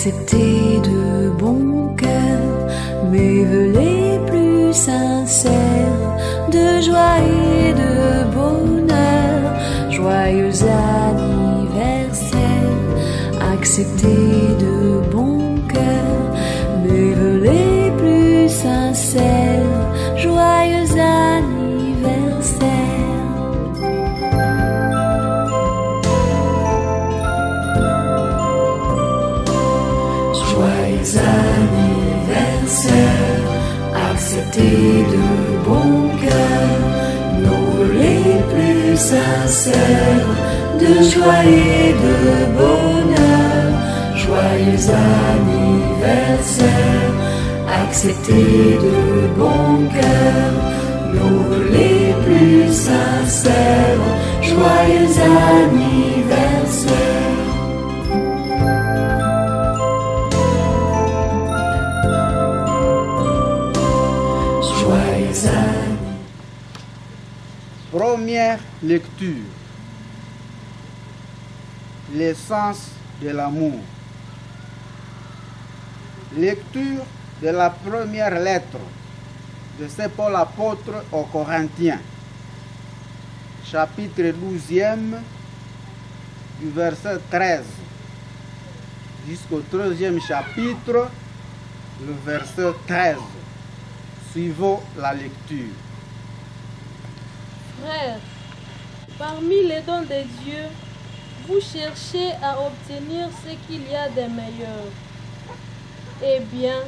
accepter de bon cœur mes vœux les plus sincères de joie et de bonheur. Joyeux anniversaire, accepter de bon cœur mes vœux les plus sincères. Joyeux anniversaire. Joyeux anniversaire, acceptez de bon cœur nos vœux les plus sincères de joie et de bonheur. Joyeux anniversaire, acceptez de bon cœur nos vœux les plus sincères. Joyeux anniversaire. Première lecture. L'essence de l'amour. Lecture de la première lettre de Saint Paul apôtre aux Corinthiens, chapitre 12e, du verset 13 jusqu'au 13e chapitre, le verset 13. Suivons la lecture. Frères, parmi les dons de Dieu, vous cherchez à obtenir ce qu'il y a de meilleur. Eh bien,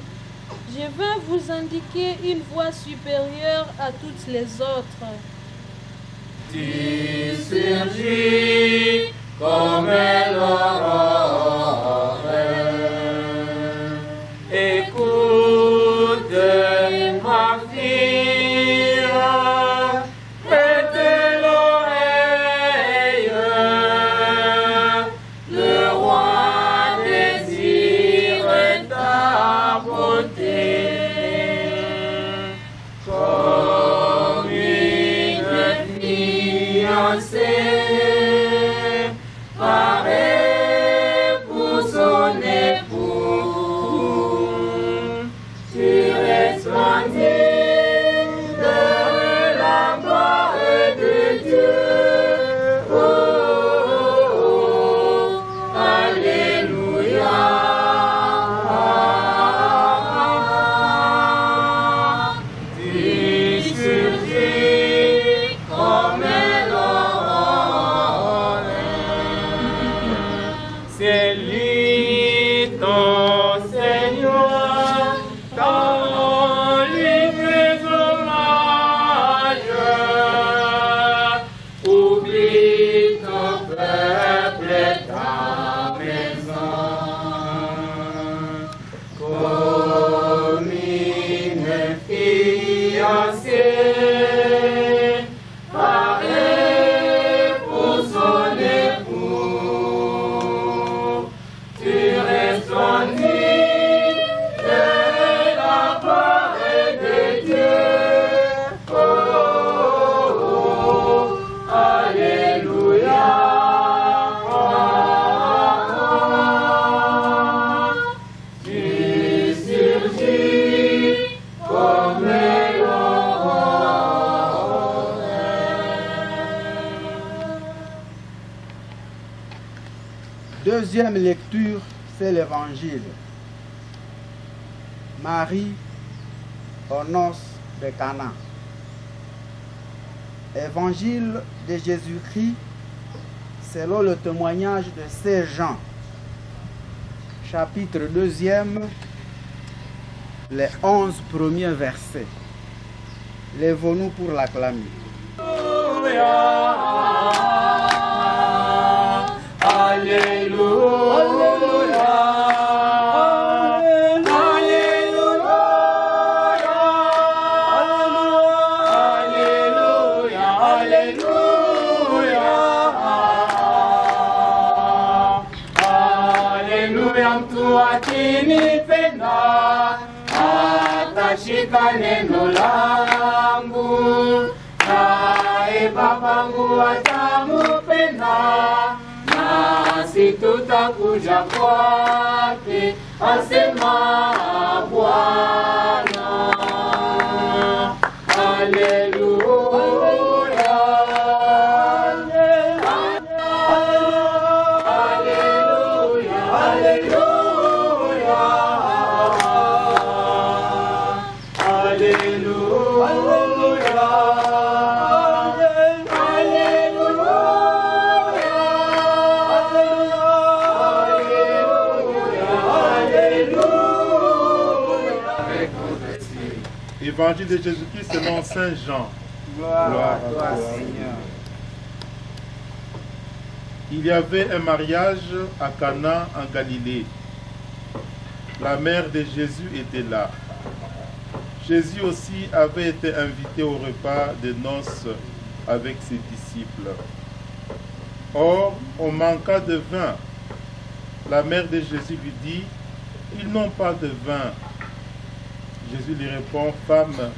je vais vous indiquer une voie supérieure à toutes les autres. Tu surgis comme l'aurore. Écoute ma fille, prête l'oreille. Le roi désire ta beauté. Comme une fiancée parée pour son époux, tu resplendis de la gloire de Dieu. Oh, oh, oh, alléluia. Tu surgis comme l'aurore. C'est lui ton Seigneur, quand lui fais hommage. Oublie ton peuple et ta maison. Comme une fiancée parée pour son époux, tu resplendis de la gloire de Dieu. Oh, oh, oh, alléluia. Tu surgis comme l'aurore. Deuxième lecture, c'est l'Évangile. Marie aux noces de Cana. Évangile de Jésus-Christ selon le témoignage de Saint Jean, chapitre 2e, les 11 premiers versets. Lèvons-nous pour l'acclamer. Atashika neno langu, naye babangu atamupenda, nasi tutakuja kwake, asema Bwana. Haleluya, haleluya, haleluya, Évangile de Jésus-Christ selon Saint Jean. Gloire à toi, Seigneur. Il y avait un mariage à Cana en Galilée. La mère de Jésus était là. Jésus aussi avait été invité au repas de noces avec ses disciples. Or, on manqua de vin. La mère de Jésus lui dit, « Ils n'ont pas de vin. » Jésus lui répond, « Femme,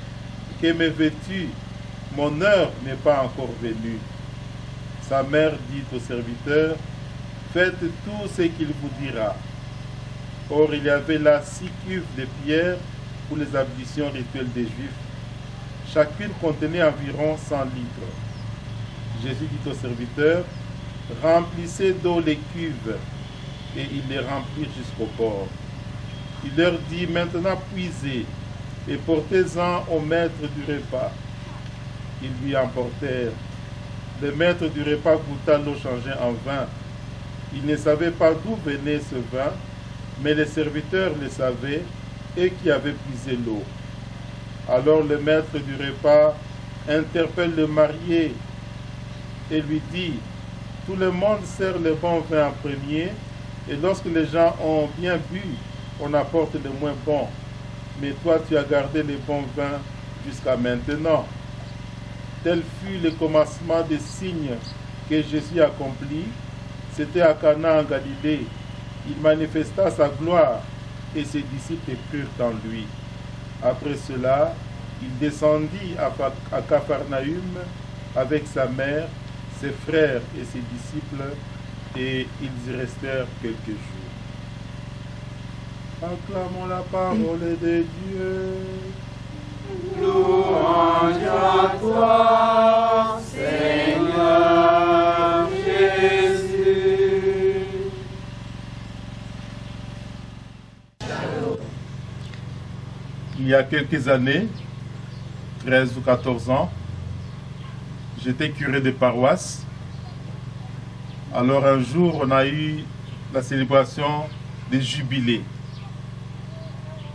que me veux-tu? Mon heure n'est pas encore venue. » Sa mère dit au serviteur, « Faites tout ce qu'il vous dira. » Or, il y avait là 6 cuves de pierre pour les ablutions rituelles des Juifs. Chacune contenait environ 100 litres. Jésus dit au serviteur, « Remplissez d'eau les cuves. » Et ils les remplirent jusqu'au bord. Il leur dit, « Maintenant puisez et portez-en au maître du repas. » Ils lui emportèrent. Le maître du repas goûta l'eau changée en vin. Il ne savait pas d'où venait ce vin, mais les serviteurs le savaient et qui avaient puisé l'eau. Alors le maître du repas interpelle le marié et lui dit, « Tout le monde sert le bon vin en premier, et lorsque les gens ont bien bu, on apporte le moins bon. Mais toi, tu as gardé le bon vin jusqu'à maintenant. » Tel fut le commencement des signes que Jésus accomplit. C'était à Cana en Galilée. Il manifesta sa gloire et ses disciples crurent en lui. Après cela, il descendit à Capharnaüm avec sa mère, ses frères et ses disciples, et ils y restèrent quelques jours. Acclamons la parole de Dieu. Louange à toi, Seigneur Jésus. Il y a quelques années, 13 ou 14 ans, j'étais curé de paroisse. Alors un jour, on a eu la célébration des jubilés.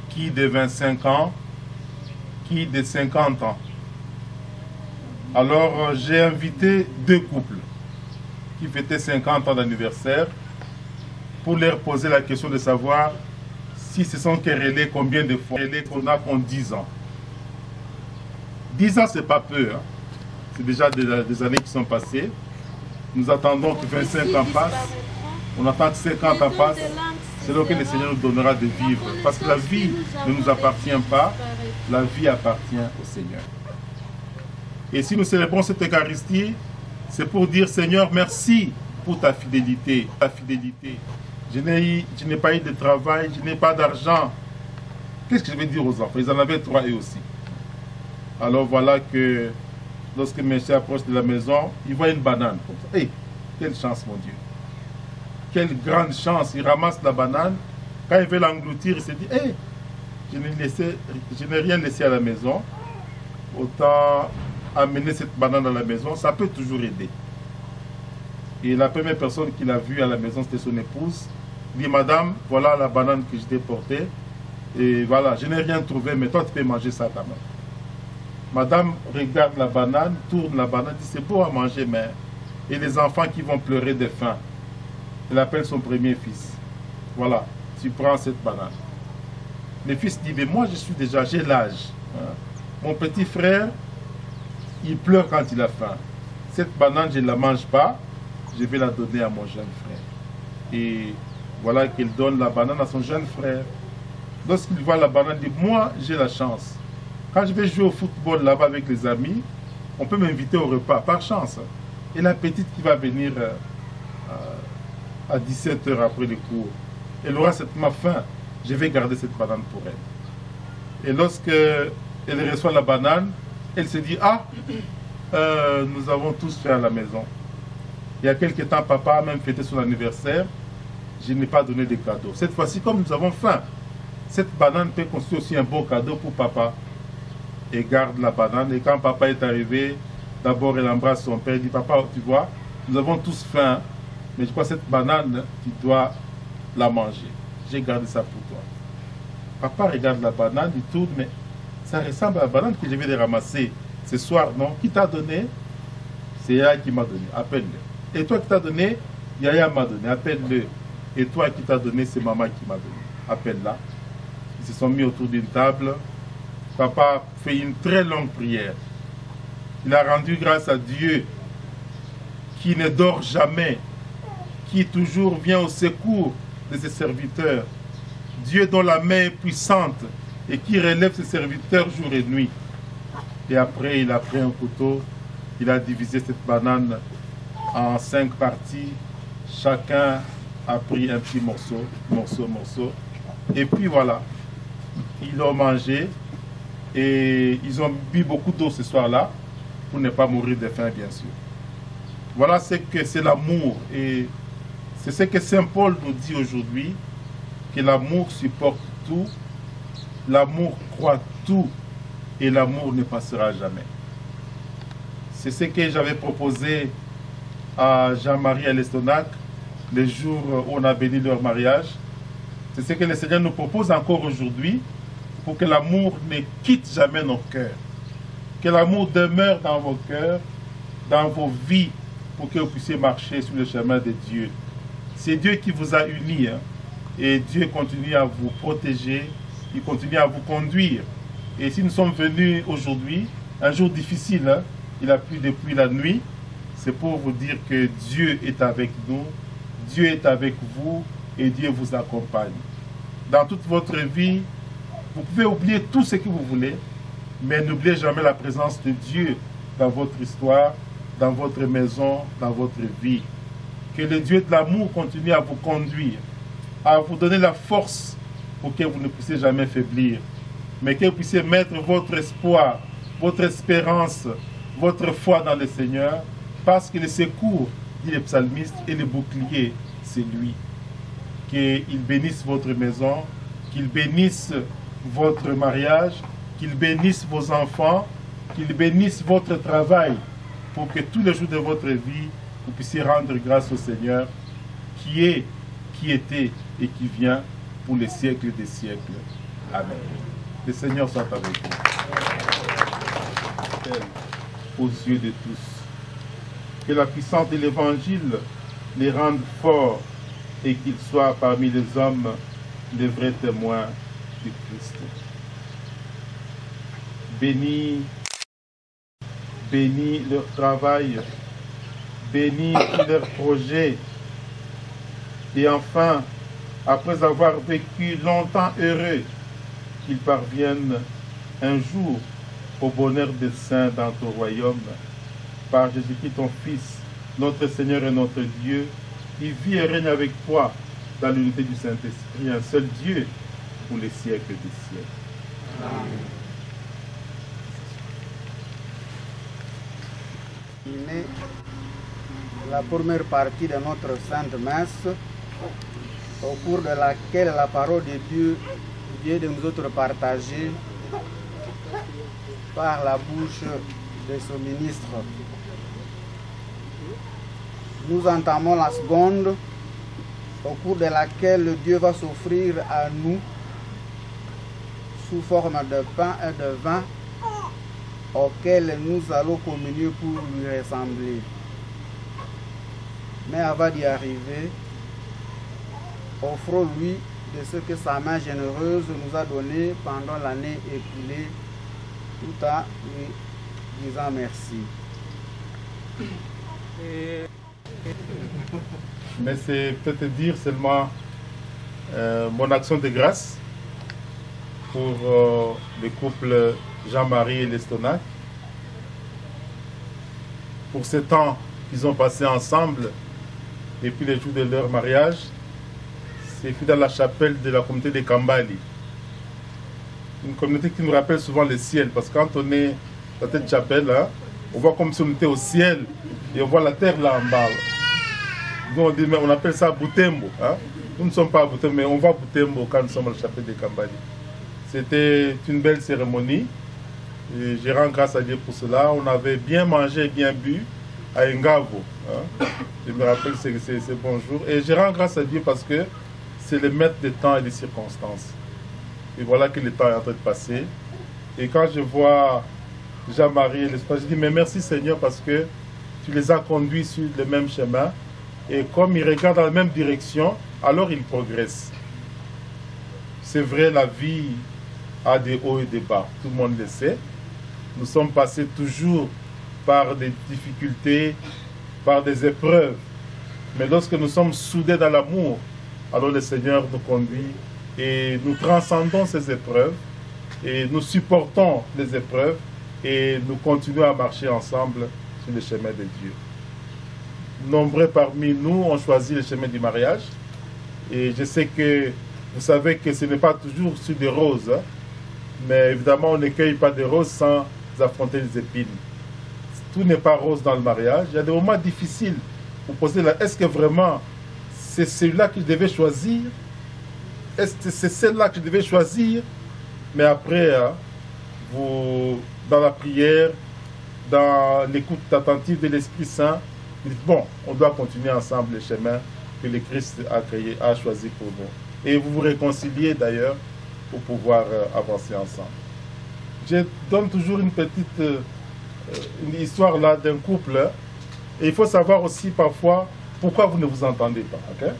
Qui de 25 ans, qui de 50 ans. Alors j'ai invité 2 couples qui fêtaient 50 ans d'anniversaire pour leur poser la question de savoir si se sont querellés combien de fois qu'on a en 10 ans. 10 ans, c'est pas peu. Hein? C'est déjà des années qui sont passées. Nous attendons que 25 ans passent. On attend que 50 ans passent. C'est là que le Seigneur nous donnera de vivre. Parce que la vie ne nous appartient pas. La vie appartient au Seigneur. Et si nous célébrons cette Eucharistie, c'est pour dire, Seigneur, merci pour ta fidélité. Ta fidélité. Je n'ai pas eu de travail, je n'ai pas d'argent. Qu'est-ce que je vais dire aux enfants? Ils en avaient 3 eux aussi. Alors voilà que lorsque monsieur approche de la maison, il voit une banane. Hey, quelle chance, mon Dieu. Quelle grande chance. Il ramasse la banane. Quand il veut l'engloutir, il se dit, hey, je n'ai rien laissé à la maison. Autant amener cette banane à la maison, ça peut toujours aider. Et la première personne qu'il a vue à la maison, c'était son épouse. Il dit, madame, voilà la banane que je t'ai portée. Et voilà, je n'ai rien trouvé, mais toi, tu peux manger ça quand même. Madame regarde la banane, tourne la banane, dit, c'est beau à manger, mais... Et les enfants qui vont pleurer de faim. Elle appelle son premier fils. Voilà, tu prends cette banane. Le fils dit, mais moi, j'ai l'âge. Hein. Mon petit frère, il pleure quand il a faim. Cette banane, je ne la mange pas. Je vais la donner à mon jeune frère. Et voilà qu'il donne la banane à son jeune frère. Lorsqu'il voit la banane, il dit, moi, j'ai la chance. Quand je vais jouer au football là-bas avec les amis, on peut m'inviter au repas, par chance. Et la petite qui va venir à 17 h après les cours, elle aura certainement faim. je vais garder cette banane pour elle. Et lorsque elle reçoit la banane, elle se dit, ah, nous avons tous fait à la maison. Il y a quelque temps, papa a même fêté son anniversaire, je n'ai pas donné de cadeau. Cette fois-ci, comme nous avons faim, cette banane peut constituer aussi un beau cadeau pour papa. Et garde la banane. Et quand papa est arrivé, d'abord elle embrasse son père, elle dit, papa, tu vois, nous avons tous faim, mais je crois que cette banane, tu dois la manger. J'ai gardé ça pour toi. Papa regarde la banane, il tourne, mais ça ressemble à la banane que je vais ramasser ce soir, non? Qui t'a donné? C'est Yaya qui m'a donné, appelle-le. Et toi qui t'as donné? Yaya m'a donné, appelle-le. Et toi qui t'as donné, c'est maman qui m'a donné, appelle-la. Ils se sont mis autour d'une table. Papa fait une très longue prière. Il a rendu grâce à Dieu qui ne dort jamais, qui toujours vient au secours de ses serviteurs. Dieu dont la main est puissante et qui relève ses serviteurs jour et nuit. Et après, il a pris un couteau, il a divisé cette banane en 5 parties. Chacun a pris un petit morceau. Et puis voilà, ils l'ont mangé et ils ont bu beaucoup d'eau ce soir-là pour ne pas mourir de faim, bien sûr. Voilà ce que c'est l'amour. Et c'est ce que Saint Paul nous dit aujourd'hui, que l'amour supporte tout, l'amour croit tout et l'amour ne passera jamais. C'est ce que j'avais proposé à Jean-Marie et l'Estonac les jours où on a béni leur mariage. C'est ce que le Seigneur nous propose encore aujourd'hui pour que l'amour ne quitte jamais nos cœurs. Que l'amour demeure dans vos cœurs, dans vos vies, pour que vous puissiez marcher sur le chemin de Dieu. C'est Dieu qui vous a unis, hein, et Dieu continue à vous protéger, il continue à vous conduire. Et si nous sommes venus aujourd'hui, un jour difficile, hein, il a plu depuis la nuit, c'est pour vous dire que Dieu est avec nous, Dieu est avec vous et Dieu vous accompagne. Dans toute votre vie, vous pouvez oublier tout ce que vous voulez, mais n'oubliez jamais la présence de Dieu dans votre histoire, dans votre maison, dans votre vie. Que le Dieu de l'amour continue à vous conduire, à vous donner la force pour que vous ne puissiez jamais faiblir, mais que vous puissiez mettre votre espoir, votre espérance, votre foi dans le Seigneur, parce que le secours, dit le psalmiste, et le bouclier, c'est lui. Qu'il bénisse votre maison, qu'il bénisse votre mariage, qu'il bénisse vos enfants, qu'il bénisse votre travail, pour que tous les jours de votre vie, vous puissiez rendre grâce au Seigneur, qui est, qui était et qui vient pour les siècles des siècles. Amen. Le Seigneur soit avec vous. Aux yeux de tous. Que la puissance de l'Évangile les rende forts et qu'ils soient parmi les hommes les vrais témoins du Christ. Bénis leur travail, bénis tous leurs projets. Et enfin, après avoir vécu longtemps heureux, qu'ils parviennent un jour au bonheur des saints dans ton royaume. Par Jésus-Christ, ton Fils, notre Seigneur et notre Dieu, qui vit et règne avec toi dans l'unité du Saint-Esprit, un seul Dieu, pour les siècles des siècles. Amen. La première partie de notre Sainte Messe, au cours de laquelle la parole de Dieu vient de nous autres partager par la bouche de son ministre. Nous entamons la seconde, au cours de laquelle Dieu va s'offrir à nous sous forme de pain et de vin, auquel nous allons communier pour lui ressembler. Mais avant d'y arriver, offrons-lui de ce que sa main généreuse nous a donné pendant l'année écoulée, tout en lui disant merci. Mais c'est peut-être dire seulement mon action de grâce pour le couple Jean-Marie et l'Estonac, pour ce temps qu'ils ont passé ensemble depuis le jour de leur mariage. C'est fait dans la chapelle de la communauté de Kambali. Une communauté qui nous rappelle souvent le ciel, parce que quand on est dans cette chapelle, hein, on voit comme si on était au ciel et on voit la terre là en bas. Nous on appelle ça Butembo. Hein. Nous ne sommes pas à Butembo, mais on va à Butembo quand nous sommes à la chapelle de Kambali. C'était une belle cérémonie et je rends grâce à Dieu pour cela. On avait bien mangé et bien bu à Ngavo. Hein. Je me rappelle ces bons jours. Et je rends grâce à Dieu parce que c'est le maître des temps et des circonstances. Et voilà que le temps est en train de passer. Et quand je vois Jean-Marie et l'espace, je dis mais merci Seigneur parce que tu les as conduits sur le même chemin. Et comme ils regardent dans la même direction, alors ils progressent. C'est vrai, la vie a des hauts et des bas. Tout le monde le sait. Nous sommes passés toujours par des difficultés, par des épreuves. Mais lorsque nous sommes soudés dans l'amour, alors le Seigneur nous conduit et nous transcendons ces épreuves et nous supportons les épreuves et nous continuons à marcher ensemble sur le chemin de Dieu. Nombreux parmi nous ont choisi le chemin du mariage et je sais que vous savez que ce n'est pas toujours sur des roses, hein, mais évidemment on ne cueille pas des roses sans affronter les épines. Tout n'est pas rose dans le mariage. Il y a des moments difficiles. Vous posez là, est-ce que vraiment c'est celui-là que je devais choisir? Est-ce que c'est celle-là que je devais choisir? Mais après, hein, vous, dans la prière, dans l'écoute attentive de l'Esprit Saint, vous dites, bon, on doit continuer ensemble le chemin que le Christ a choisi pour nous. Et vous vous réconciliez d'ailleurs pour pouvoir avancer ensemble. Je donne toujours une petite une histoire là d'un couple. Hein, et il faut savoir aussi parfois pourquoi vous ne vous entendez pas. Okay?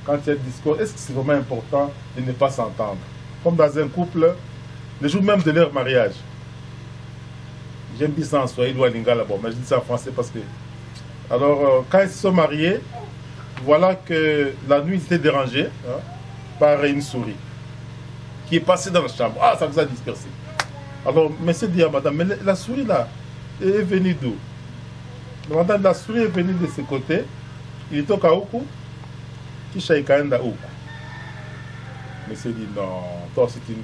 Quand il y a un discours, est-ce que c'est vraiment important de ne pas s'entendre? Comme dans un couple, le jour même de leur mariage. J'aime bien ça en swahili ou en lingala, bon, mais je dis ça en français parce que... Alors, quand ils se sont mariés, voilà que la nuit, ils étaient dérangés hein, par une souris qui est passée dans la chambre. Ah, ça vous a dispersé. Alors, monsieur dit à madame, mais la souris là, est venue d'où? Madame, la souris est venue de ce côté. Il est au Kaoukou, qui chaïkaenda Oukou. Monsieur dit, non, toi c'est une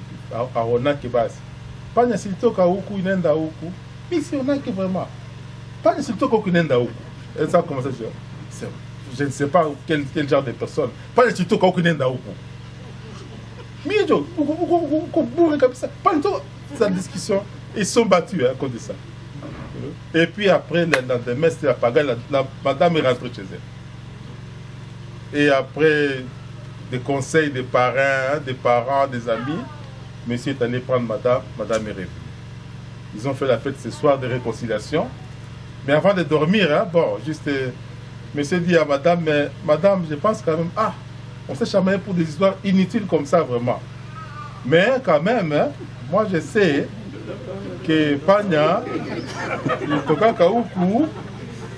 arona qui passe. Pas si tu as Oukou, il est dans Oukou. Mais si on a que vraiment. Pas si tu as Oukou, il est dans Oukou. Et ça commence à dire, je ne sais pas quel genre de personne. Pas si tu as Oukou, il est dans Oukou. Mais il y a pas du tout cette discussion. Ils sont battus à cause de ça. Et puis après, le lendemain, c'était la pagaille, la madame est rentrée chez elle. Et après des conseils des parents, des amis, monsieur est allé prendre madame est revenue. Ils ont fait la fête ce soir de réconciliation. Mais avant de dormir, hein, bon, juste, monsieur dit à madame, mais madame, je pense quand même, on s'est chamaillé pour des histoires inutiles comme ça, vraiment. Mais quand même, hein, moi je sais que Panya, il toka Kaoukou,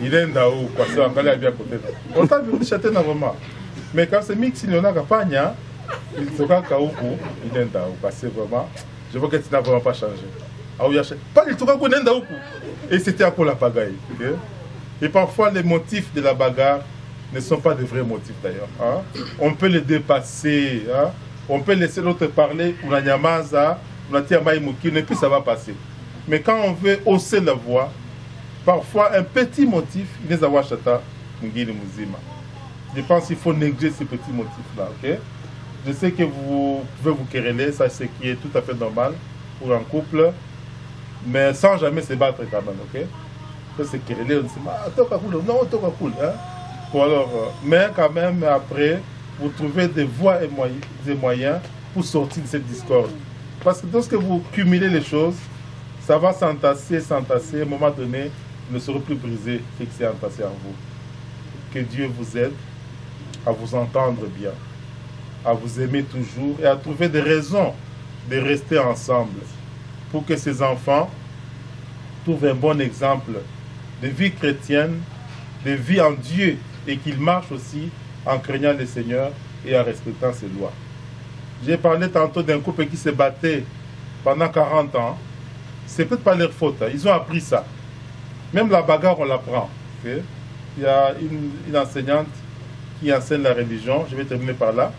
il est dans où, parce qu'on va aller bien côté. On t'a vu châter vraiment. Mais quand c'est mix, il y en a Panya, il toka Kaoukou, il est dans où, parce que vraiment, je vois que tu n'as vraiment pas changé. Pas il toka Kaoukou, il est dans où. Et c'était à quoi la pagaille. Okay? Et parfois, les motifs de la bagarre ne sont pas de vrais motifs d'ailleurs. Hein? On peut les dépasser. Hein? On peut laisser l'autre parler, on a nyamaza, on a tiamaïmouki, et puis ça va passer. Mais quand on veut hausser la voix, parfois un petit motif, il est à chata, mungini muzima. Je pense qu'il faut négliger ces petits motifs-là. Okay? Je sais que vous pouvez vous quereller, ça c'est qui est tout à fait normal pour un couple, mais sans jamais se battre quand même. Okay? On peut se quereller, on se dit, toka cool, non, toka cool. Hein? Ou alors, mais quand même, après, vous trouvez des voies et des moyens pour sortir de cette discorde. Parce que lorsque vous cumulez les choses, ça va s'entasser, à un moment donné, vous ne serez plus brisé et que c'est entassé en vous. Que Dieu vous aide à vous entendre bien, à vous aimer toujours et à trouver des raisons de rester ensemble pour que ces enfants trouvent un bon exemple de vie chrétienne, de vie en Dieu et qu'ils marchent aussi en craignant le Seigneur et en respectant ses lois. J'ai parlé tantôt d'un couple qui se battait pendant 40 ans. C'est peut-être pas leur faute, hein. Ils ont appris ça. Même la bagarre, on l'apprend. Okay? Il y a une enseignante qui enseigne la religion, je vais terminer par là.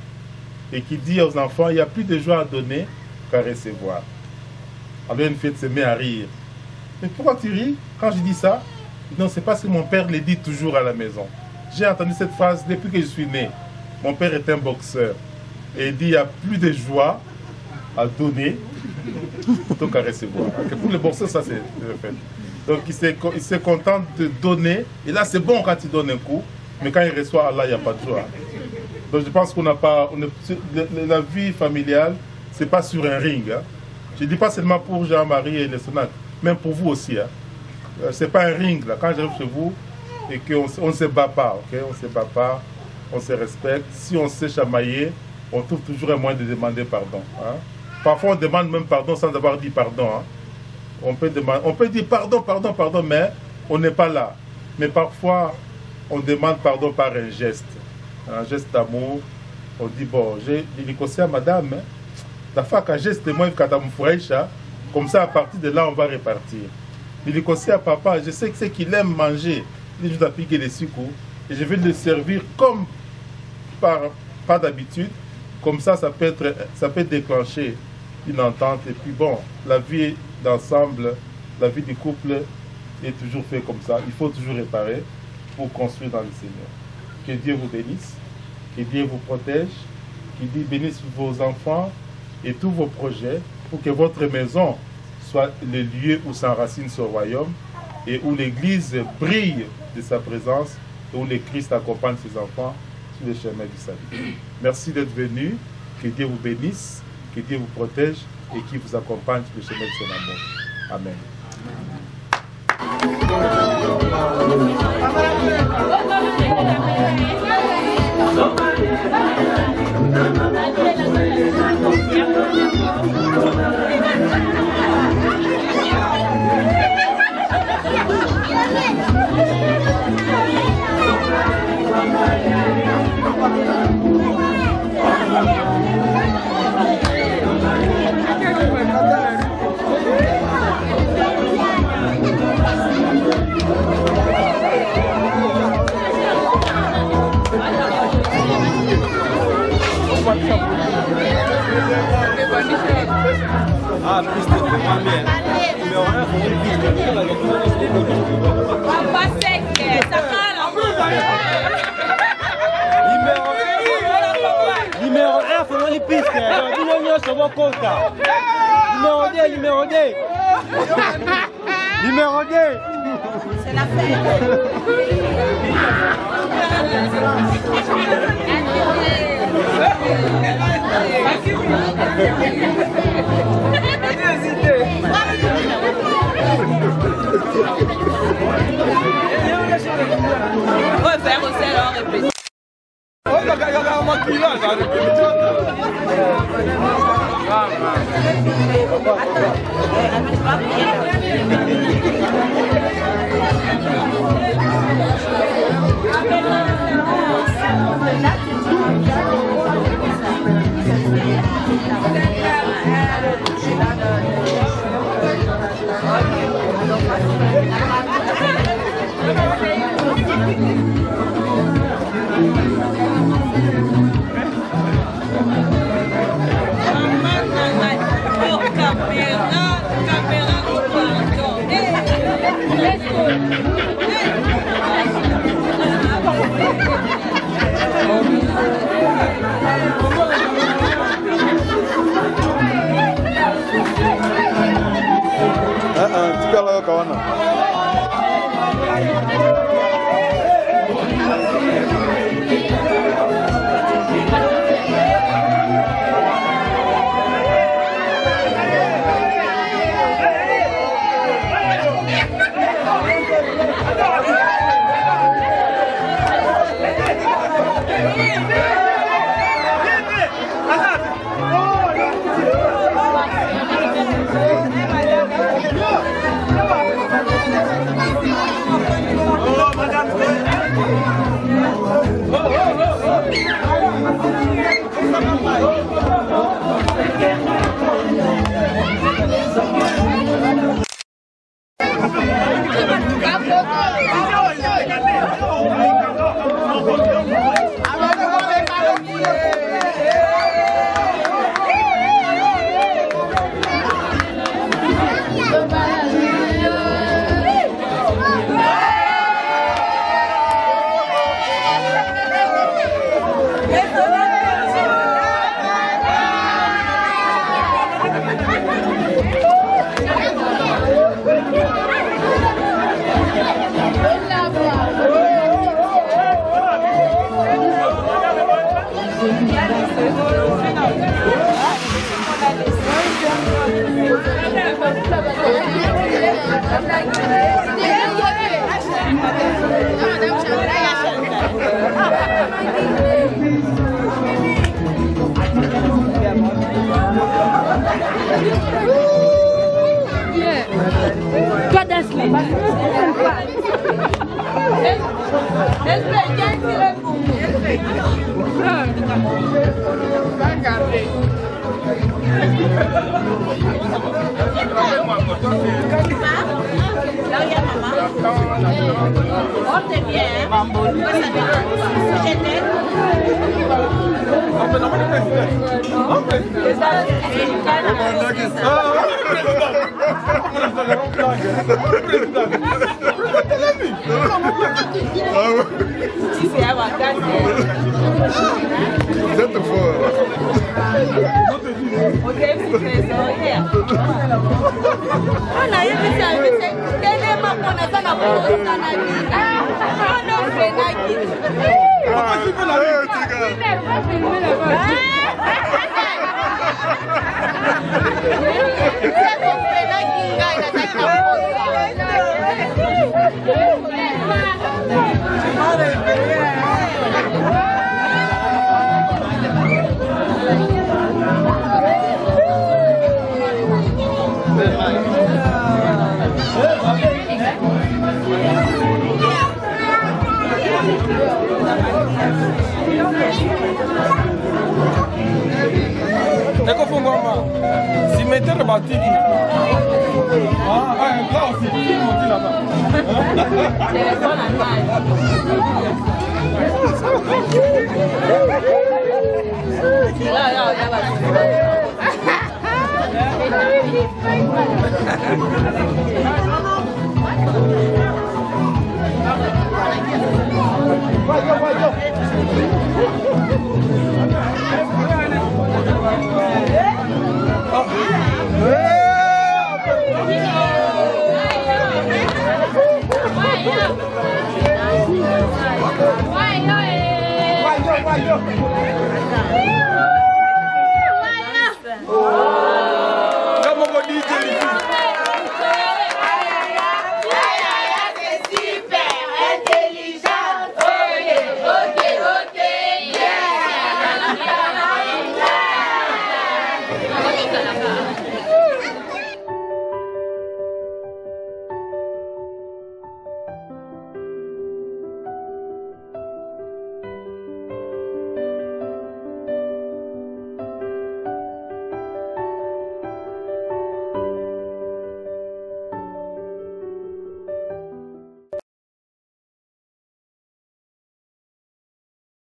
et qui dit aux enfants, il n'y a plus de joie à donner qu'à recevoir. Alors une fête se met à rire. Mais pourquoi tu ris quand je dis ça? Non, c'est parce que mon père le dit toujours à la maison. J'ai entendu cette phrase depuis que je suis né. Mon père est un boxeur. Et il dit, il n'y a plus de joie à donner plutôt qu'à recevoir. Pour les boxeurs, ça c'est le fait. Donc il se contente de donner. Et là, c'est bon quand il donne un coup. Mais quand il reçoit, là, il n'y a pas de joie. Donc je pense qu'on n'a pas... la vie familiale, ce n'est pas sur un ring. Hein. Je ne dis pas seulement pour Jean-Marie et les Sonac, même pour vous aussi. Hein. Ce n'est pas un ring. Là. Quand j'arrive chez vous et qu'on ne se bat pas, okay? On ne se bat pas, on se respecte. Si on se chamaille, on trouve toujours un moyen de demander pardon. Hein. Parfois, on demande même pardon sans avoir dit pardon. Hein. On peut dire pardon, pardon, pardon, mais on n'est pas là. Mais parfois, on demande pardon par un geste d'amour. On dit, bon, j'ai négocié à madame, hein. La fois qu'un geste, moi, comme ça, à partir de là, on va repartir. Il est conseillé à papa, je sais que c'est qu'il aime manger. Il juste à piquer les sucres. Et je vais le servir comme pas d'habitude. Comme ça, ça peut déclencher une entente. Et puis bon, la vie d'ensemble, la vie du couple est toujours faite comme ça. Il faut toujours réparer pour construire dans le Seigneur. Que Dieu vous bénisse, que Dieu vous protège, que Dieu bénisse vos enfants et tous vos projets pour que votre maison soit le lieu où s'enracine ce royaume et où l'Église brille de sa présence et où le Christ accompagne ses enfants sur le chemin du salut. Merci d'être venu. Que Dieu vous bénisse, que Dieu vous protège et qu'il vous accompagne sur le chemin de son amour. Amen. Ah, piste de combien? Numéro 1, pour une piste. Ça numéro 1, pour une piste. Numéro 2. Numéro 2. C'est la fête. Ouais, faire aussi alors répéter. Toi, danse là-bas. Eko fungoma. Si mettez batiki. Là aussi, qui monte là-bas. Téléphone à main. Vai,